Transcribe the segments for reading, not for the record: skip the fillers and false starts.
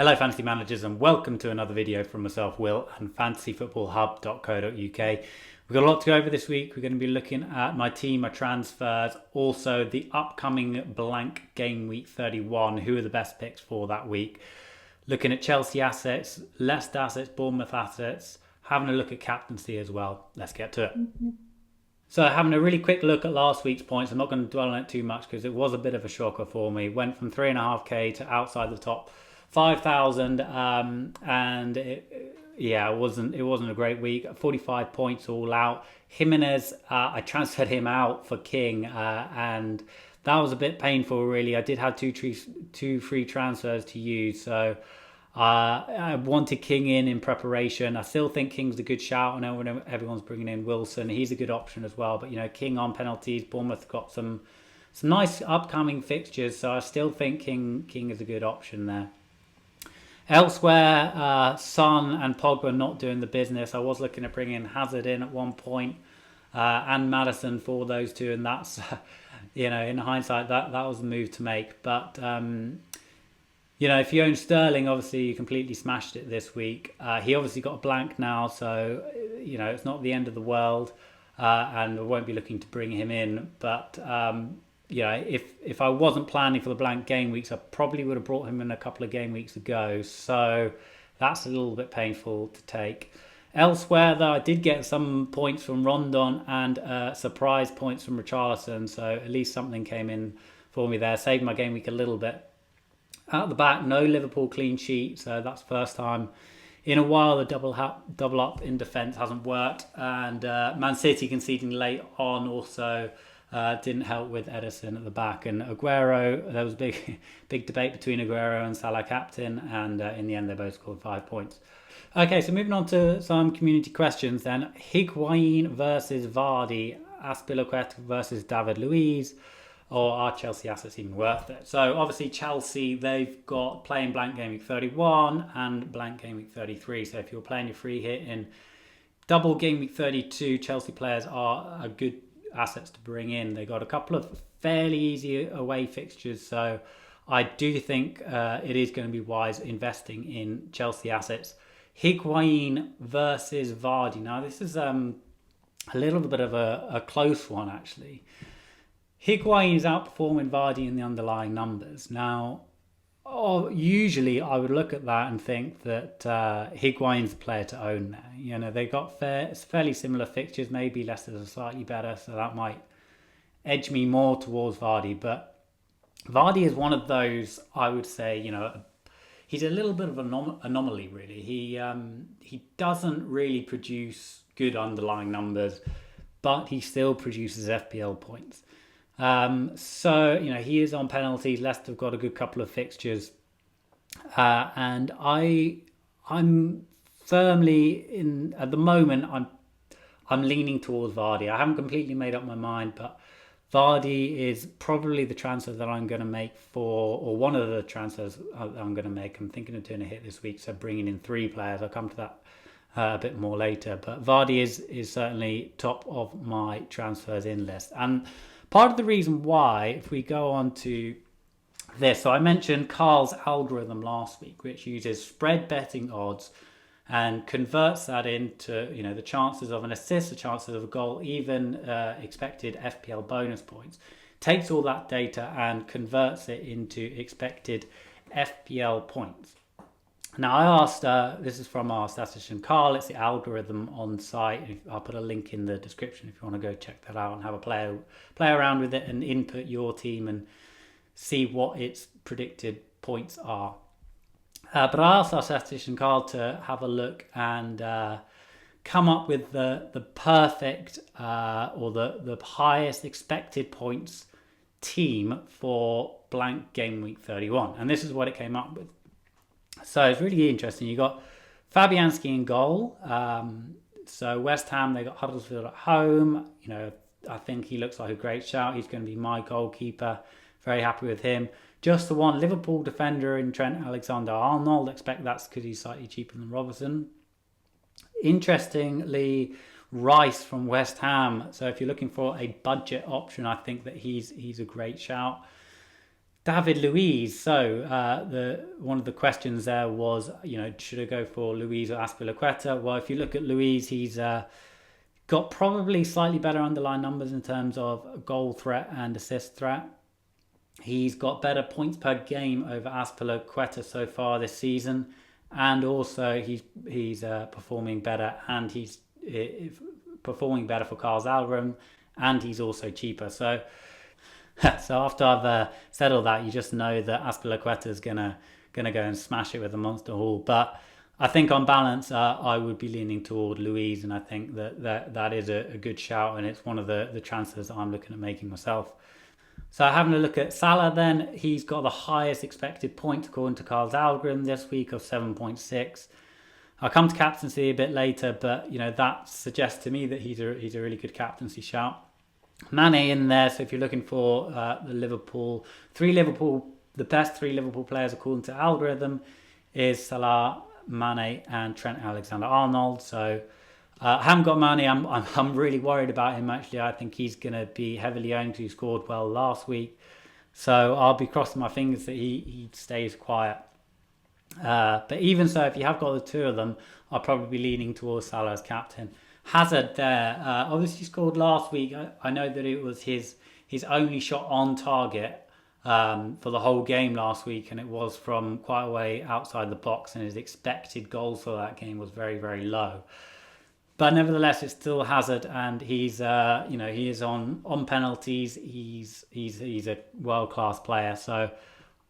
Hello fantasy managers and welcome to another video from myself, Will, and fantasyfootballhub.co.uk. We've got a lot to go over this week. We're going to be looking at my team, my transfers, also the upcoming blank game week 31, who are the best picks for that week. Looking at Chelsea assets, Leicester assets, Bournemouth assets, having a look at captaincy as well. Let's get to it. So having a really quick look at last week's points, I'm not going to dwell on it too much because it was a bit of a shocker for me. Went from 3.5k to outside the top 5,000, and it wasn't a great week. 45 points all out. Jimenez, I transferred him out for King, and that was a bit painful, really. I did have two free transfers to use, so I wanted King in preparation. I still think King's a good shout. I know everyone's bringing in Wilson; he's a good option as well. But King on penalties. Bournemouth got some nice upcoming fixtures, so I still think King is a good option there. Elsewhere, Son and Pogba not doing the business. I was looking at bringing Hazard in at one point and Maddison for those two, and that's, in hindsight, that was the move to make. But, if you own Sterling, obviously you completely smashed it this week. He obviously got a blank now, so, it's not the end of the world, and I won't be looking to bring him in. But, if I wasn't planning for the blank game weeks, I probably would have brought him in a couple of game weeks ago. So that's a little bit painful to take. Elsewhere, though, I did get some points from Rondon and surprise points from Richarlison. So at least something came in for me there. Saved my game week a little bit. At the back, no Liverpool clean sheet. So that's the first time in a while the double up in defence hasn't worked. And Man City conceding late on also didn't help with Edison at the back. And Aguero, there was a big debate between Aguero and Salah captain, and in the end they both scored 5 points. Okay, so moving on to some community questions then. Higuain versus Vardy, Azpilicueta versus David Luiz, or are Chelsea assets even worth it? So obviously Chelsea, they've got playing blank game week 31 and blank game week 33. So if you're playing your free hit in double game week 32, Chelsea players are a good assets to bring in. They got a couple of fairly easy away fixtures, so I do think it is going to be wise investing in Chelsea assets. Higuain versus Vardy. Now this is a little bit of a close one actually. Higuain is outperforming Vardy in the underlying numbers. Now usually I would look at that and think that Higuain's the player to own there. They got fairly similar fixtures. Maybe Leicester's are slightly better, so that might edge me more towards Vardy. But Vardy is one of those, I would say, he's a little bit of an anomaly, really. He doesn't really produce good underlying numbers, but he still produces FPL points. He is on penalties. Leicester have got a good couple of fixtures, and I'm firmly at the moment. I'm leaning towards Vardy. I haven't completely made up my mind, but Vardy is probably the transfer that I'm going to make or one of the transfers I'm going to make. I'm thinking of doing a hit this week, so bringing in 3 players. I'll come to that a bit more later. But Vardy is certainly top of my transfers in list, and part of the reason why, if we go on to this, so I mentioned Carl's algorithm last week, which uses spread betting odds and converts that into the chances of an assist, the chances of a goal, even expected FPL bonus points. Takes all that data and converts it into expected FPL points. Now I asked, this is from our statistician Carl, it's the algorithm on site. I'll put a link in the description if you want to go check that out and have a play around with it and input your team and see what its predicted points are. But I asked our statistician Carl to have a look and come up with the perfect or the highest expected points team for blank game week 31. And this is what it came up with. So it's really interesting. You got Fabianski in goal. So West Ham, they got Huddersfield at home. I think he looks like a great shout. He's going to be my goalkeeper. Very happy with him. Just the one Liverpool defender in Trent Alexander-Arnold. Expect that's because he's slightly cheaper than Robertson. Interestingly, Rice from West Ham. So if you're looking for a budget option, I think that he's a great shout. David Luiz. So the one of the questions there was, should I go for Luiz or Azpilicueta? Well, if you look at Luiz, he's got probably slightly better underlying numbers in terms of goal threat and assist threat. He's got better points per game over Azpilicueta so far this season, and also he's performing better, and he's performing better for Carl's algorithm, and he's also cheaper. So after I've said all that, you just know that Azpilicueta is gonna go and smash it with a monster haul. But I think on balance, I would be leaning toward Luiz, and I think that is a good shout, and it's one of the transfers that I'm looking at making myself. So having a look at Salah then, he's got the highest expected points according to Carl's algorithm this week of 7.6. I'll come to captaincy a bit later, but that suggests to me that he's a really good captaincy shout. Mane in there, so if you're looking for the best three Liverpool players according to algorithm is Salah, Mane, and Trent Alexander-Arnold. So I haven't got Mane. I'm really worried about him actually. I think he's going to be heavily owned because he scored well last week. So I'll be crossing my fingers that he stays quiet. But even so, if you have got the two of them, I'll probably be leaning towards Salah as captain. Hazard there, obviously scored last week. I know that it was his only shot on target for the whole game last week, and it was from quite a way outside the box, and his expected goals for that game was very, very low. But nevertheless, it's still Hazard, and he's he is on penalties. He's a world-class player, so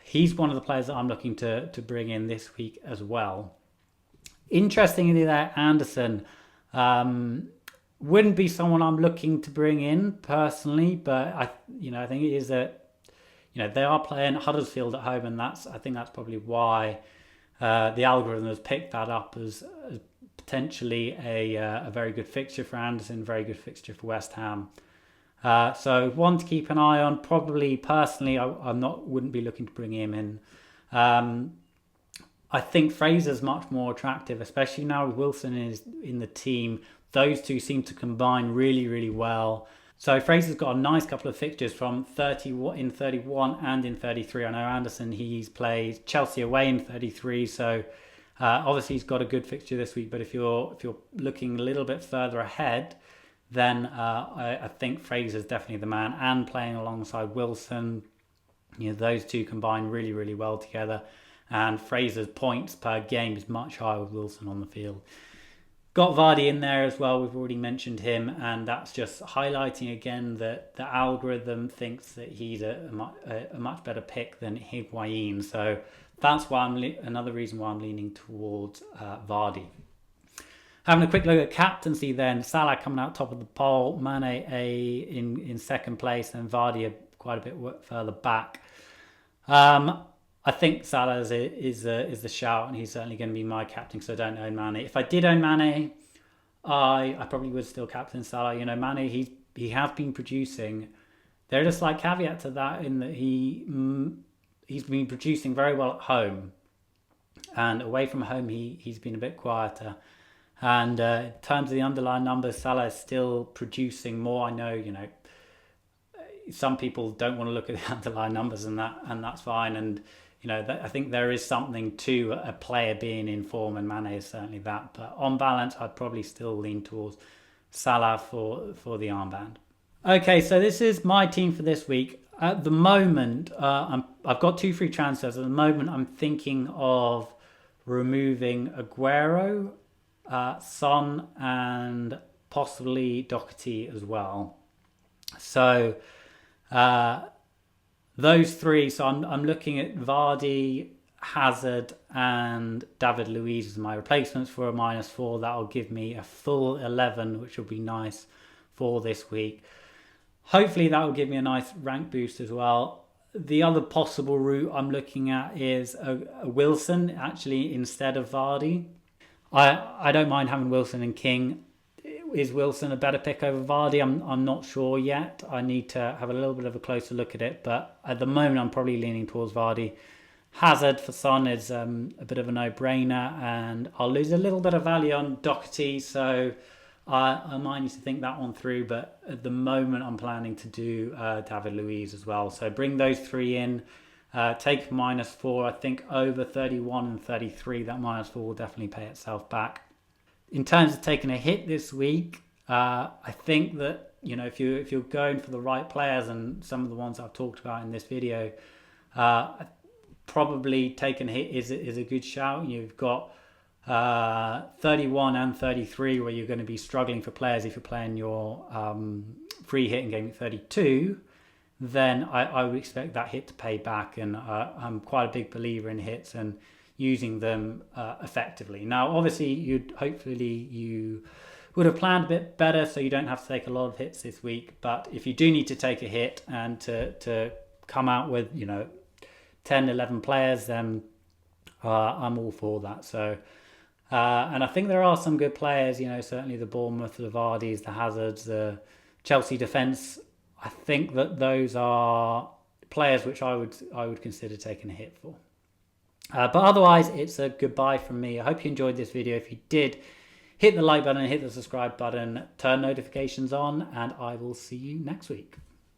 he's one of the players that I'm looking to bring in this week as well. Interestingly there, Anderson wouldn't be someone I'm looking to bring in personally, but I think it is that they are playing Huddersfield at home, and I think that's probably why the algorithm has picked that up as potentially a very good fixture for Anderson, very good fixture for West Ham. So one to keep an eye on. Probably personally, I wouldn't be looking to bring him in. I think Fraser's much more attractive, especially now Wilson is in the team. Those two seem to combine really, really well. So Fraser's got a nice couple of fixtures from 31 and in 33. I know Anderson, he's played Chelsea away in 33, so obviously he's got a good fixture this week. But if you're looking a little bit further ahead, then I think Fraser's definitely the man. And playing alongside Wilson, those two combine really, really well together. And Fraser's points per game is much higher with Wilson on the field. Got Vardy in there as well. We've already mentioned him, and that's just highlighting again that the algorithm thinks that he's a much better pick than Higuain. So that's why another reason why I'm leaning towards Vardy. Having a quick look at captaincy then, Salah coming out top of the poll, Mane in second place, and Vardy quite a bit further back. I think Salah is the shout, and he's certainly going to be my captain because I don't own Mane. If I did own Mane, I probably would still captain Salah. Mane, he has been producing. There is a slight caveat to that in that he's been producing very well at home, and away from home he's been a bit quieter. And in terms of the underlying numbers, Salah is still producing more. I know, some people don't want to look at the underlying numbers, and that's fine. And I think there is something to a player being in form, and Mane is certainly that. But on balance, I'd probably still lean towards Salah for the armband. Okay, so this is my team for this week. At the moment, I've got 2 free transfers. At the moment, I'm thinking of removing Aguero, Son, and possibly Doherty as well. So those 3. So I'm looking at Vardy, Hazard, and David Luiz as my replacements for a -4. That'll give me a full 11, which will be nice for this week. Hopefully that will give me a nice rank boost as well. The other possible route I'm looking at is a Wilson actually instead of Vardy. I don't mind having Wilson and King. Is Wilson a better pick over Vardy? I'm not sure yet. I need to have a little bit of a closer look at it, but at the moment I'm probably leaning towards Vardy. Hazard for Son is a bit of a no-brainer, and I'll lose a little bit of value on Doherty, so I might need to think that one through, but at the moment I'm planning to do David Luiz as well. So bring those 3 in. Take -4. I think over 31 and 33, that -4 will definitely pay itself back. In terms of taking a hit this week, I think that if you're going for the right players and some of the ones I've talked about in this video, probably taking a hit is a good shout. You've got 31 and 33 where you're going to be struggling for players if you're playing your free hit in Gameweek 32. Then I would expect that hit to pay back, and I'm quite a big believer in hits and using them effectively. Now, obviously, you would have planned a bit better so you don't have to take a lot of hits this week. But if you do need to take a hit and to come out with 10, 11 players, then I'm all for that. So, and I think there are some good players. Certainly the Bournemouth, the Vardys, the Hazards, the Chelsea defence. I think that those are players which I would consider taking a hit for. But otherwise, it's a goodbye from me. I hope you enjoyed this video. If you did, hit the like button, hit the subscribe button, turn notifications on, and I will see you next week.